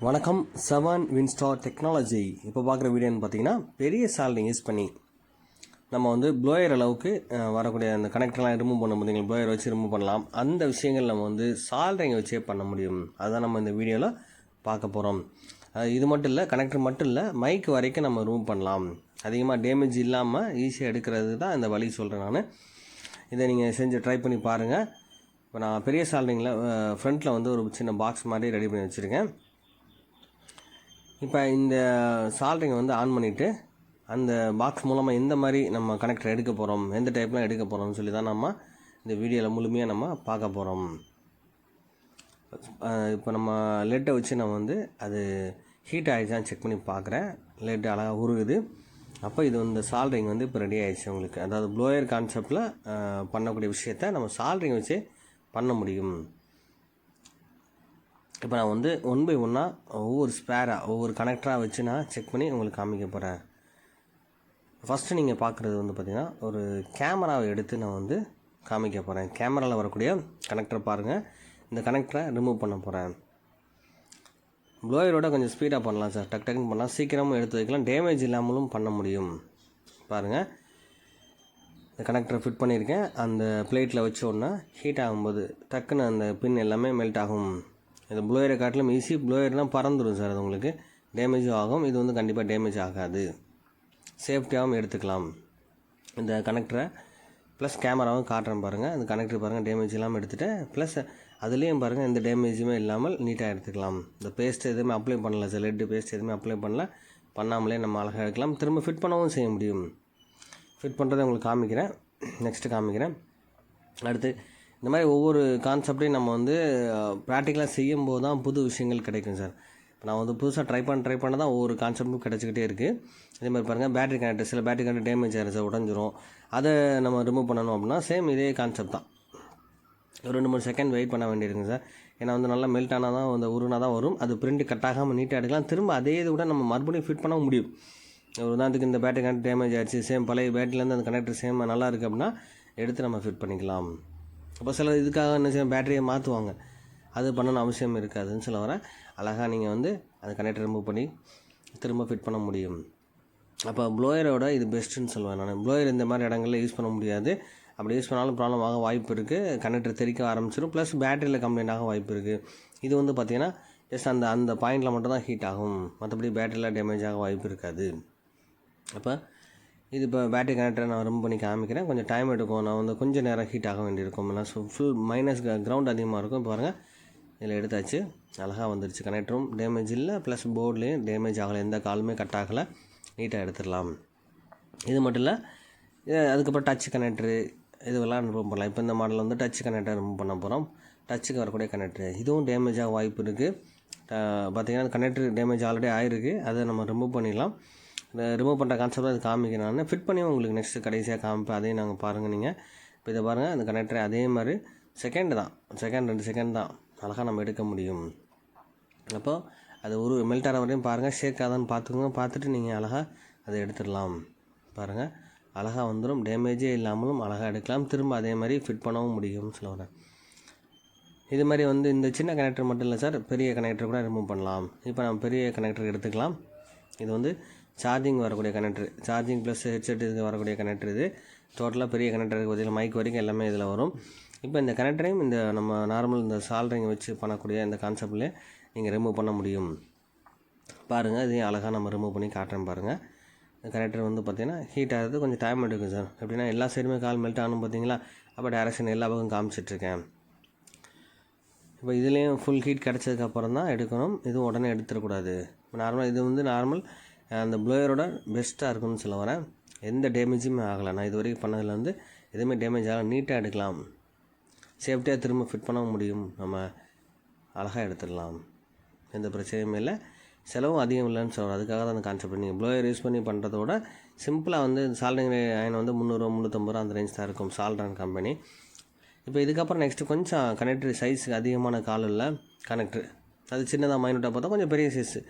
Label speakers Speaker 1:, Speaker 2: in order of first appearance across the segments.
Speaker 1: வணக்கம். 7 Winstar technology. இப்போ பார்க்குற வீடியோன்னு பார்த்தீங்கன்னா, பெரிய சால்டிங் யூஸ் பண்ணி நம்ம வந்து ப்ளோயர் அளவுக்கு வரக்கூடிய அந்த கனெக்டர்லாம் ரிமூவ் பண்ண முடியுங்க. ப்ளோயர் வச்சு ரிமூவ் பண்ணலாம். அந்த விஷயங்கள் நம்ம வந்து சால்டரிங் வச்சே பண்ண முடியும். அதுதான் நம்ம இந்த வீடியோவில் பார்க்க போகிறோம். இது மட்டும் இல்லை, கனெக்டர் மட்டும் இல்லை, மைக் வரைக்கும் நம்ம ரிமூவ் பண்ணலாம். அதிகமாக டேமேஜ் இல்லாமல் ஈஸியாக எடுக்கிறது தான் இந்த வழி சொல்கிறேன் நான். இதை நீங்கள் செஞ்சு ட்ரை பண்ணி பாருங்கள். இப்போ நான் பெரிய சால்டரிங்கில் ஃப்ரண்ட்டில் வந்து ஒரு சின்ன பாக்ஸ் மாதிரி ரெடி பண்ணி வச்சுருக்கேன். இப்போ இந்த சால்டரிங்கை வந்து ஆன் பண்ணிவிட்டு அந்த பாக்ஸ் மூலமாக எந்த மாதிரி நம்ம கனெக்டர் எடுக்க போகிறோம், எந்த டைப்லாம் எடுக்க போகிறோம்னு சொல்லி தான் நம்ம இந்த வீடியோவில் முழுமையாக நம்ம பார்க்க போகிறோம். இப்போ நம்ம லெட்டை வச்சு நம்ம வந்து அது ஹீட் ஆகிடுச்சான்னு செக் பண்ணி பார்க்குறேன். லெட்டு அழகாக உருகுது. அப்போ இது வந்து சால்டரிங் வந்து இப்போ ரெடி ஆகிடுச்சு உங்களுக்கு. அதாவது ப்ளோயர் கான்செப்டில் பண்ணக்கூடிய விஷயத்தை நம்ம சால்டரிங் வச்சு பண்ண முடியும். இப்போ நான் வந்து 1 by 1 ஒவ்வொரு ஸ்பேராக ஒவ்வொரு கனெக்டராக வச்சு நான் செக் பண்ணி உங்களுக்கு காமிக்க போகிறேன். ஃபஸ்ட்டு நீங்கள் பார்க்குறது வந்து பார்த்திங்கன்னா, ஒரு கேமராவை எடுத்து நான் வந்து காமிக்க போகிறேன். கேமராவில் வரக்கூடிய கனெக்டரை பாருங்கள். இந்த கனெக்டரை ரிமூவ் பண்ண போகிறேன். ப்ளோயரோட கொஞ்சம் ஸ்பீடாக பண்ணலாம் சார், டக் டக்குன்னு பண்ணலாம், சீக்கிரமும் எடுத்து வைக்கலாம், டேமேஜ் இல்லாமலும் பண்ண முடியும். பாருங்கள், இந்த கனெக்டரை ஃபிட் பண்ணியிருக்கேன். அந்த பிளேட்டில் வச்ச உடனே ஹீட் ஆகும்போது டக்குன்னு அந்த பின் எல்லாமே மெல்ட் ஆகும். இது ப்ளோயரை காட்டிலும் ஈஸி. ப்ளோயர்னால் பறந்துடும் சார், அது உங்களுக்கு டேமேஜும் ஆகும். இது வந்து கண்டிப்பாக டேமேஜ் ஆகாது, சேஃப்டியாகவும் எடுத்துக்கலாம். இந்த கனெக்டரை ப்ளஸ் கேமராவும் காட்டுறேன் பாருங்கள். அந்த கனெக்டர் பாருங்கள், டேமேஜ் இல்லாமல் எடுத்துகிட்டேன். ப்ளஸ் அதுலேயும் பாருங்கள், எந்த டேமேஜுமே இல்லாமல் நீட்டாக எடுத்துக்கலாம். இந்த பேஸ்ட் எதுவுமே அப்ளை பண்ணல சார், லெட்டு பேஸ்ட் எதுவுமே அப்ளை பண்ணாமலே நம்ம அழகாக எடுக்கலாம். திரும்ப ஃபிட் பண்ணவும் செய்ய முடியும். ஃபிட் பண்ணுறதை உங்களுக்கு காமிக்கிறேன், நெக்ஸ்ட்டு காமிக்கிறேன். அடுத்து இந்த மாதிரி ஒவ்வொரு கான்செப்டையும் நம்ம வந்து ப்ராக்டிக்கலாக செய்யும்போது தான் புது விஷயங்கள் கிடைக்கும் சார். இப்போ நான் வந்து புதுசாக ட்ரை பண்ண தான் ஒவ்வொரு கான்செப்ட்டும் கிடச்சிக்கிட்டே இருக்குது. இதே மாதிரி பாருங்கள், பேட்டரி கனெக்டர், சில பேட்டரி கனெக்டர் டேமேஜ் ஆகிடும் சார், உடஞ்சிரும். அதை நம்ம ரிமூவ் பண்ணணும் அப்படின்னா சேம் இதே கான்செப்ட் தான். ஒரு 2-3 செகண்ட் வெயிட் பண்ண வேண்டியிருக்குங்க சார். ஏன்னா வந்து நல்லா மெல்ட் ஆனால் தான் அந்த உருனா தான் வரும். அது பிரிண்ட் கட் ஆகாமல் நீட்டாக எடுக்கலாம். திரும்ப அதே இது கூட நம்ம மறுபடியும் ஃபிட் பண்ண முடியும். ஒரு உதாரணத்துக்கு இந்த பேட்டரி கனெக்டர் டேமேஜ் ஆகிடுச்சு, சேம் பழைய பேட்டரிலேருந்து அந்த கனெக்டர் சேம் நல்லா இருக்குது அப்படின்னா எடுத்து நம்ம ஃபிட் பண்ணிக்கலாம். அப்போ சில இதுக்காக என்ன செய்ய பேட்டரியை மாற்றுவாங்க, அது பண்ணணும் அவசியம் இருக்காதுன்னு சொல்ல வரேன். அழகாக நீங்கள் வந்து அந்த கனெக்டர் ரிமூவ் பண்ணி திரும்ப ஃபிட் பண்ண முடியும். அப்போ ப்ளோயரோட இது பெஸ்ட்டுன்னு சொல்லுவேன் நான். ப்ளோயர் இந்த மாதிரி இடங்களில் யூஸ் பண்ண முடியாது. அப்படி யூஸ் பண்ணாலும் ப்ராப்ளம் ஆக வாய்ப்பு இருக்குது. கனெக்டர் தெறிக்க ஆரம்பிச்சிடும். ப்ளஸ் பேட்டரியில் கம்ப்ளைண்ட் ஆக வாய்ப்பு இருக்குது. இது வந்து பார்த்திங்கன்னா ஜஸ்ட் அந்த பாயிண்டில் மட்டும் தான் ஹீட் ஆகும், மற்றபடி பேட்டரியில் டேமேஜ் ஆக வாய்ப்பு இருக்காது. அப்போ இது இப்போ பேட்டரி கனெக்டரை நான் ரிமூவ் பண்ணி காமிக்கிறேன். கொஞ்சம் டைம் எடுக்கும், நான் வந்து கொஞ்சம் நேரம் ஹீட் ஆக வேண்டியிருக்கும். ஏன்னா ஃபுல் மைனஸ் கிரவுண்ட் அதிகமாக இருக்கும். பாருங்கள், இதில் எடுத்தாச்சு, அழகாக வந்துருச்சு. கனெக்டரும் டேமேஜ் இல்லை, ப்ளஸ் போர்ட்லேயும் டேமேஜ் ஆகலை, எந்த காலுமே கட் ஆகலை, நீட்டாக எடுத்துடலாம். இது மட்டும் இல்லை, அதுக்கப்புறம் டச் கனெக்டரு இதுவெல்லாம் ரிமூவ் பண்ணலாம். இப்போ இந்த மாடலில் வந்து டச் கனெக்டர் ரிமூவ் பண்ண போகிறோம். டச்சுக்கு வரக்கூடிய கனெக்டரு இதுவும் டேமேஜ் ஆக வாய்ப்பு இருக்குது. பார்த்திங்கன்னா கனெக்டர் டேமேஜ் ஆல்ரெடி ஆகிருக்கு, அதை நம்ம ரிமூவ் பண்ணிடலாம். ரிமூவ் பண்ணுற கான்செப்ட் அது காமிக்கிறேன் நான். ஃபிட் பண்ணி உங்களுக்கு நெக்ஸ்ட்டு கடைசியாக காமிப்பேன், அதையும் நாங்கள் பாருங்கள். நீங்கள் இப்போ இதை பாருங்கள், அந்த கனெக்டரை அதே மாதிரி செகண்ட் 2 செகண்ட் தான் அழகாக நம்ம எடுக்க முடியும். அப்போது அது ஒரு மெல்ட் ஆகிற வரையும் பாருங்கள், ஷேக் ஆகாதான்னு பார்த்துக்கோங்க. பார்த்துட்டு நீங்கள் அழகாக அதை எடுத்துடலாம். பாருங்கள், அழகாக வந்துடும், டேமேஜே இல்லாமலும் அழகாக எடுக்கலாம். திரும்ப அதே மாதிரி ஃபிட் பண்ணவும் முடியும்னு சொல்லுவேன். இது மாதிரி வந்து இந்த சின்ன கனெக்டர் மட்டும் இல்லை சார், பெரிய கனெக்டர் கூட ரிமூவ் பண்ணலாம். இப்போ நம்ம பெரிய கனெக்டர் எடுத்துக்கலாம். இது வந்து சார்ஜிங் வரக்கூடிய கனெக்டர், சார்ஜிங் ப்ளஸ் ஹெட்செட் இதுக்கு வரக்கூடிய கனெக்டர். இது டோட்டலாக பெரிய கனெக்டருக்கு பார்த்திங்கன்னா மைக் வரைக்கும் எல்லாமே இதில் வரும். இப்போ இந்த கனெக்டரையும் இந்த நம்ம நார்மல் இந்த சால்டரிங் வச்சு பண்ணக்கூடிய இந்த கான்செப்ட்லேயே நீங்கள் ரிமூவ் பண்ண முடியும். பாருங்கள், இதையும் அழகாக நம்ம ரிமூவ் பண்ணி காட்டுறேன் பாருங்கள். இந்த கனெக்டர் வந்து பார்த்திங்கன்னா ஹீட் ஆகிறது கொஞ்சம் டைம் எடுக்கும் சார். எப்படின்னா எல்லா சைடுமே கால் மெல்ட் ஆகணும் பார்த்திங்களா. அப்போ டைரக்ஷன் எல்லா பக்கம் காமிச்சிட்ருக்கேன். இப்போ இதுலேயும் ஃபுல் ஹீட் கிடச்சதுக்கப்புறம் தான் எடுக்கணும். இதுவும் உடனே எடுத்துடக்கூடாது. நார்மல் இது வந்து நார்மல் அந்த ப்ளோயரோட பெஸ்ட்டாக இருக்குன்னு சொல்ல வரேன். எந்த டேமேஜுமே ஆகலை. நான் இது வரைக்கும் பண்ணதில் வந்து எதுவுமே டேமேஜ் ஆகலை, நீட்டாக எடுக்கலாம், சேஃப்டியாக திரும்ப ஃபிட் பண்ண முடியும், நம்ம அழகாக எடுத்துடலாம், எந்த பிரச்சனையுமே இல்லை. செலவும் அதிகம் இல்லைன்னு சொல்கிறேன். அதுக்காக தான் அந்த கான்செப்ட். நீங்கள் ப்ளோயர் யூஸ் பண்ணி பண்ணுறதோட சிம்பிளாக வந்து சால்டரிங் அயன் வந்து 300 350 ரூபா அந்த ரேஞ்ச் தான் இருக்கும் சால்டரிங் கம்பெனி. இப்போ இதுக்கப்புறம் நெக்ஸ்ட்டு கொஞ்சம் கனெக்டர் சைஸுக்கு அதிகமான கால் இல்லை கனெக்டர், அது சின்னதாக மைனூட்டாக பார்த்தா கொஞ்சம் பெரிய சைஸு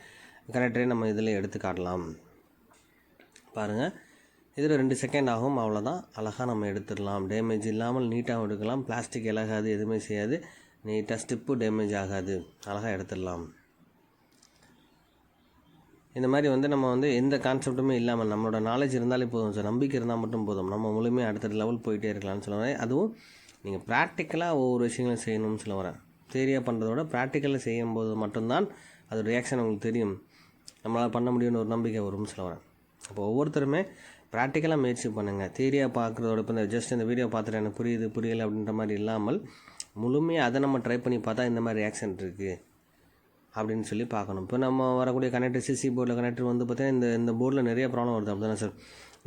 Speaker 1: கனெக்டரே நம்ம இதில் எடுத்து காட்டலாம். பாருங்கள், இதில் 2 செகண்ட் ஆகும், அவ்வளோதான். அழகாக நம்ம எடுத்துடலாம், டேமேஜ் இல்லாமல் நீட்டாகவும் எடுக்கலாம். பிளாஸ்டிக் இலகாது, எதுவுமே செய்யாது, நீட்டாக ஸ்டிப்பு டேமேஜ் ஆகாது, அழகாக எடுத்துடலாம். இந்த மாதிரி வந்து நம்ம வந்து எந்த கான்செப்ட்டுமே இல்லாமல் நம்மளோட நாலேஜ் இருந்தாலே போதும் சார், நம்பிக்கை இருந்தால் மட்டும் போதும், நம்ம முழுமையாக அடுத்த லெவல் போயிட்டே இருக்கலாம்னு சொல்ல வரேன். அதுவும் நீங்கள் ப்ராக்டிக்கலாக ஒவ்வொரு விஷயங்களும் செய்யணும்னு சொல்ல வரேன். தியரியாக பண்ணுறதோட ப்ராக்டிக்கலாக செய்யும்போது மட்டும்தான் அதோட ரியாக்ஷன் உங்களுக்கு தெரியும், நம்மளால் பண்ண முடியும்னு ஒரு நம்பிக்கை வரும்னு சொல்ல வரேன். அப்போ ஒவ்வொருத்தருமே ப்ராக்டிக்கலாக முயற்சி பண்ணுங்கள். தியரியாக பார்க்குறதோட இப்போ இந்த ஜஸ்ட் இந்த வீடியோ பார்த்துட்டு எனக்கு புரியுது புரியலை அப்படின்ற மாதிரி இல்லாமல் முழுமையாக அதை நம்ம ட்ரை பண்ணி பார்த்தா இந்த மாதிரி ரியாக்ஷன் இருக்குது அப்படின்னு சொல்லி பார்க்கணும். இப்போ நம்ம வரக்கூடிய கனெக்டர் சிசி போர்டில் கனெக்டர் வந்து பார்த்திங்கன்னா இந்த போர்டில் நிறைய ப்ராப்ளம் வருது அப்படி தானே சார்.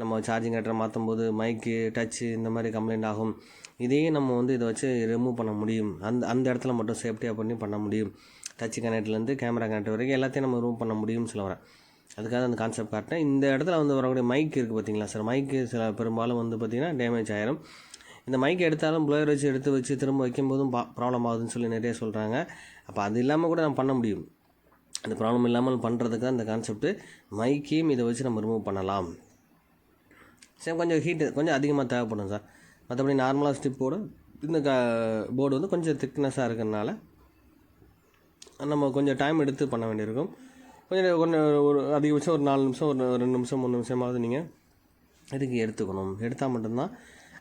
Speaker 1: நம்ம சார்ஜிங் கனெக்டரை மாற்றும் போது மைக்கு டச்சு இந்த மாதிரி கம்ப்ளைண்ட் ஆகும். இதையே நம்ம வந்து இதை வச்சு ரிமூவ் பண்ண முடியும். அந்த இடத்துல மட்டும் சேஃப்டியாக பண்ண முடியும். டச்சு கனெக்டர்லேருந்து கேமரா கனெக்டர் வரைக்கும் எல்லாத்தையும் நம்ம ரிமூவ் பண்ண முடியும்னு சொல்ல வரேன். அதுக்காக அந்த கான்செப்ட் காட்டினேன். இந்த இடத்துல வந்து வரக்கூடிய மைக் இருக்குது பார்த்தீங்களா சார், மைக்கு சில பெரும்பாலும் வந்து பார்த்திங்கன்னா டேமேஜ் ஆயிரும். இந்த மைக் எடுத்தாலும் ப்ளோயர் வச்சு எடுத்து வச்சு திரும்ப வைக்கும்போதும் ப்ராப்ளம் ஆகுதுன்னு சொல்லி நிறைய சொல்கிறாங்க. அப்போ அது இல்லாமல் கூட நம்ம பண்ண முடியும். அந்த ப்ராப்ளம் இல்லாமல் பண்ணுறதுக்கு அந்த கான்செப்ட்டு மைக்கையும் இதை வச்சு நம்ம ரிமூவ் பண்ணலாம். சரி, கொஞ்சம் ஹீட்டு கொஞ்சம் அதிகமாக தேவைப்படும் சார். மற்றபடி நார்மலாக ஸ்டிப்போடு இந்த போர்டு வந்து கொஞ்சம் திக்னஸாக இருக்கிறதுனால நம்ம கொஞ்சம் டைம் எடுத்து பண்ண வேண்டியிருக்கும். கொஞ்சம் ஒரு அதிகபட்சம் ஒரு 4 நிமிஷம் ஒரு 2 நிமிஷம் 3 நிமிஷமாவது நீங்கள் இதுக்கு எடுத்துக்கணும். எடுத்தால் மட்டும்தான்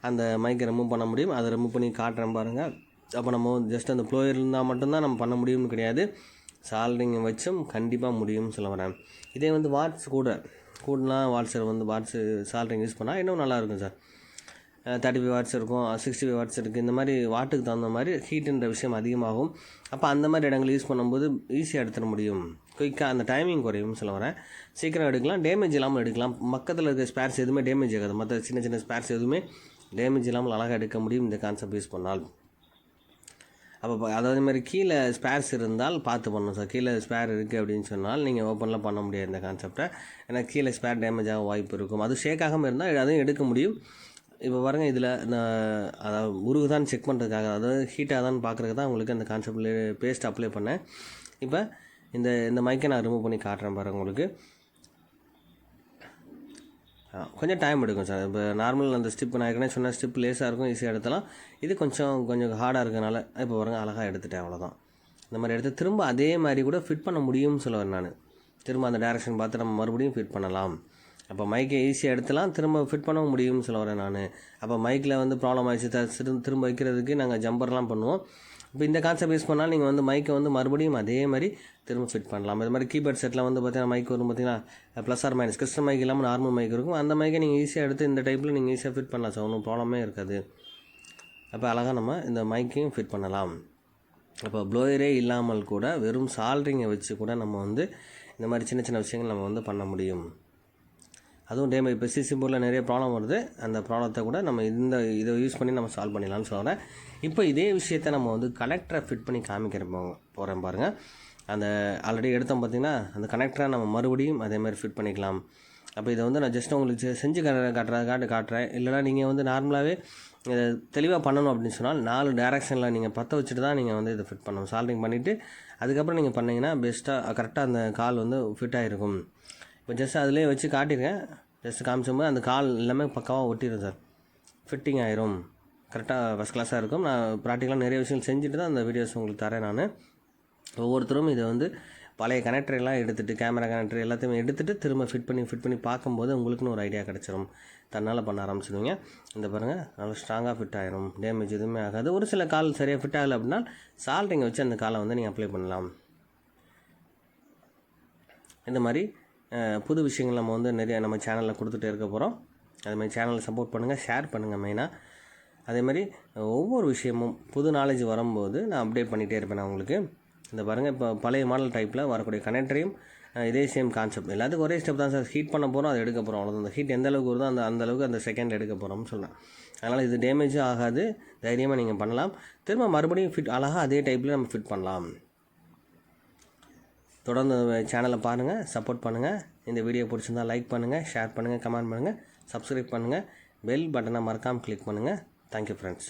Speaker 1: அந்த மைக்கை ரிமூவ் பண்ண முடியும். அதை ரிமூவ் பண்ணி காட்டுறேன் பாருங்கள். அப்போ நம்ம ஜஸ்ட் அந்த ப்ளோயர் இருந்தால் மட்டும்தான் நம்ம பண்ண முடியும்னு கிடையாது, சால்டரிங்கை வச்சும் கண்டிப்பாக முடியும்னு சொல்ல வரேன். இதே வந்து வாட்ஸ் கூடலாம் வாட்ஸில் வந்து வாட்ஸு சால்டரிங் யூஸ் பண்ணால் இன்னும் நல்லாயிருக்கும் சார். 35 வாட்ஸ் இருக்கும், 65 வாட்ஸ் இருக்குது. இந்த மாதிரி வாட்டுக்கு தகுந்த மாதிரி ஹீட்டுன்ற விஷயம் அதிகமாகும். அப்போ அந்த மாதிரி இடங்கள் யூஸ் பண்ணும்போது ஈஸியாக எடுத்துட முடியும், குயிக்காக அந்த டைமிங் குறையும்னு சொல்ல வரேன். சீக்கிரம் எடுக்கலாம், டேமேஜ் இல்லாமல் எடுக்கலாம். பக்கத்தில் இருக்க ஸ்பேர்ஸ் எதுவுமே டேமேஜ் ஆகாது, மற்ற சின்ன சின்ன ஸ்பேர்ஸ் எதுவுமே டேமேஜ் இல்லாமல் அழகாக எடுக்க முடியும் இந்த கான்செப்ட் யூஸ் பண்ணால். அப்போ அதாவது மாதிரி கீழே ஸ்பேர்ஸ் இருந்தால் பார்த்து பண்ணணும் சார். கீழே ஸ்பேர் இருக்குது அப்படின்னு சொன்னால் நீங்கள் ஓப்பனில் பண்ண முடியாது இந்த கான்செப்டை. ஏன்னா கீழே ஸ்பேர் டேமேஜ் ஆக வாய்ப்பு இருக்கும். அது ஷேக் ஆகாமல் இருந்தால் அதையும் எடுக்க முடியும். இப்போ பாருங்கள், இதில் நான் அதாவது உருகுதான் செக் பண்ணுறதுக்காக, அதாவது ஹீட்டாக தான் பார்க்குறதுக்கு தான் உங்களுக்கு அந்த கான்செப்டில் பேஸ்ட் அப்ளை பண்ணேன். இப்போ இந்த மைக்கை நான் ரிமூவ் பண்ணி காட்டுறேன் பாருங்கள் உங்களுக்கு. கொஞ்சம் டைம் எடுக்கும் சார். இப்போ நார்மல் அந்த ஸ்டிப் நான் ஏற்கனவே சொன்ன ஸ்டிப் லேஸாக இருக்கும், ஈஸியாக எடுத்தலாம். இது கொஞ்சம் ஹார்டாக இருக்கனால இப்போ பாருங்கள் அழகாக எடுத்துட்டேன், அவ்வளோதான். இந்த மாதிரி எடுத்து திரும்ப அதே மாதிரி கூட ஃபிட் பண்ண முடியும்னு சொல்லுவேன் நான். திரும்ப அந்த டைரக்ஷன் பார்த்து நம்ம மறுபடியும் ஃபிட் பண்ணலாம். அப்போ மைக்கை ஈஸியாக எடுத்துலாம், திரும்ப ஃபிட் பண்ணவும் முடியும்னு சொல்ல வரேன் நான். அப்போ மைக்கில் வந்து ப்ராப்ளம் ஆகிடுச்சு திரும்ப வைக்கிறதுக்கு நாங்கள் ஜம்பர்லாம் பண்ணுவோம். இப்போ இந்த கான்செப்ட் யூஸ் பண்ணால் நீங்கள் வந்து மைக்கை வந்து மறுபடியும் அதே மாதிரி திரும்ப ஃபிட் பண்ணலாம். இது மாதிரி கீபோர்ட் செட்டில் வந்து பார்த்தீங்கன்னா மைக் வரும் பார்த்தீங்கன்னா, plus or minus crystal mic இல்லாமல் நார்மல் மைக் இருக்கும். அந்த மைக்கை நீங்கள் ஈஸியாக எடுத்து இந்த டைப்பில் நீங்கள் ஈஸியாக ஃபிட் பண்ணலாம் சார், ஒன்றும் ப்ராப்ளமே இருக்காது. அப்போ அழகாக நம்ம இந்த மைக்கையும் ஃபிட் பண்ணலாம். அப்போ ப்ளோயரே இல்லாமல் கூட வெறும் சால்டரிங்கை வச்சு கூட நம்ம வந்து இந்த மாதிரி சின்ன சின்ன விஷயங்கள் நம்ம வந்து பண்ண முடியும். அதுவும் டேமேஜ் இப்போ சிசி போர்டில் நிறைய ப்ராப்ளம் வருது, அந்த ப்ராப்ளத்தை கூட நம்ம இதை யூஸ் பண்ணி நம்ம சால்வ் பண்ணிடலாம்னு சொல்கிறேன். இப்போ இதே விஷயத்தை நம்ம வந்து கனெக்டரை ஃபிட் பண்ணி போகிறேன் பாருங்கள். அந்த ஆல்ரெடி எடுத்தோம் பார்த்திங்கன்னா, அந்த கனெக்டரை நம்ம மறுபடியும் அதேமாதிரி ஃபிட் பண்ணிக்கலாம். அப்போ இதை வந்து நான் ஜஸ்ட் உங்களுக்கு செஞ்சு காட்டுறேன். இல்லைனா நீங்கள் வந்து நார்மலாகவே இதை தெளிவாக பண்ணணும் அப்படின்னு சொன்னால் 4 டைரக்ஷனில் நீங்கள் பற்ற வச்சுட்டு தான் நீங்கள் வந்து இதை ஃபிட் பண்ணணும். சால்டரிங் பண்ணிவிட்டு அதுக்கப்புறம் நீங்கள் பண்ணிங்கன்னா பெஸ்ட்டாக கரெக்டாக அந்த கால் வந்து ஃபிட் ஆகிருக்கும். இப்போ ஜஸ்ட் அதிலே வச்சு காட்டியிருக்கேன், ஜஸ்ட் காமிச்சும்போது அந்த கால் எல்லாமே பக்காவாக ஒட்டிடும் சார், ஃபிட்டிங் ஆயிரும், கரெக்டாக ஃபஸ்ட் கிளாஸாக இருக்கும். நான் ப்ராக்டிக்கலாக நிறைய விஷயங்கள் செஞ்சுட்டு தான் அந்த வீடியோஸ் உங்களுக்கு தரேன் நான். ஒவ்வொருத்தரும் இதை வந்து பழைய கனெக்டரெல்லாம் எடுத்துகிட்டு கேமரா கனெக்டர் எல்லாத்தையுமே எடுத்துகிட்டு திரும்ப ஃபிட் பண்ணி பார்க்கும்போது உங்களுக்குன்னு ஒரு ஐடியா கிடச்சிரும், தன்னால் பண்ண ஆரம்பிச்சிடுவீங்க. இந்த பாருங்கள், நல்லா ஸ்ட்ராங்காக ஃபிட் ஆகிரும், டேமேஜ் எதுவுமே ஆகாது. ஒரு சில கால் சரியாக ஃபிட் ஆகலை அப்படின்னா சால்டரிங்கை வச்சு அந்த காலை வந்து நீங்கள் அப்ளை பண்ணலாம். இந்த மாதிரி புது விஷயங்கள் நம்ம வந்து நிறைய நம்ம சேனலில் கொடுத்துட்டே இருக்க போகிறோம். அதுமாதிரி சேனலை சப்போர்ட் பண்ணுங்கள், ஷேர் பண்ணுங்கள் மெயினாக. அதேமாதிரி ஒவ்வொரு விஷயமும் புது நாலேஜ் வரும்போது நான் அப்டேட் பண்ணிகிட்டே இருப்பேன் நான் உங்களுக்கு. இந்த பாருங்கள், இப்போ பழைய மாடல் டைப்பில் வரக்கூடிய கனெக்டரையும் இதே சேம் கான்செப்ட், எல்லாத்துக்கும் ஒரே ஸ்டெப் தான் சார். ஹீட் பண்ண போகிறோம், அதை எடுக்க போகிறோம், அவ்வளோதான். அந்த ஹீட் எந்த அளவுக்கு வருதோ அந்த அளவுக்கு அந்த செகண்ட் எடுக்க போகிறோம்னு சொல்கிறேன். அதனால் இது டேமேஜும் ஆகாது, தைரியமாக நீங்கள் பண்ணலாம். திரும்ப மறுபடியும் ஃபிட் அழகாக அதே டைப்பில் நம்ம ஃபிட் பண்ணலாம். தொடர்ந்து சேனலை பாருங்கள், சப்போர்ட் பண்ணுங்கள். இந்த வீடியோ பிடிச்சிருந்தால் லைக் பண்ணுங்கள், ஷேர் பண்ணுங்கள், கமெண்ட் பண்ணுங்கள், சப்ஸ்கிரைப் பண்ணுங்கள், பெல் பட்டனை மறக்காமல் கிளிக் பண்ணுங்கள். Thank you friends.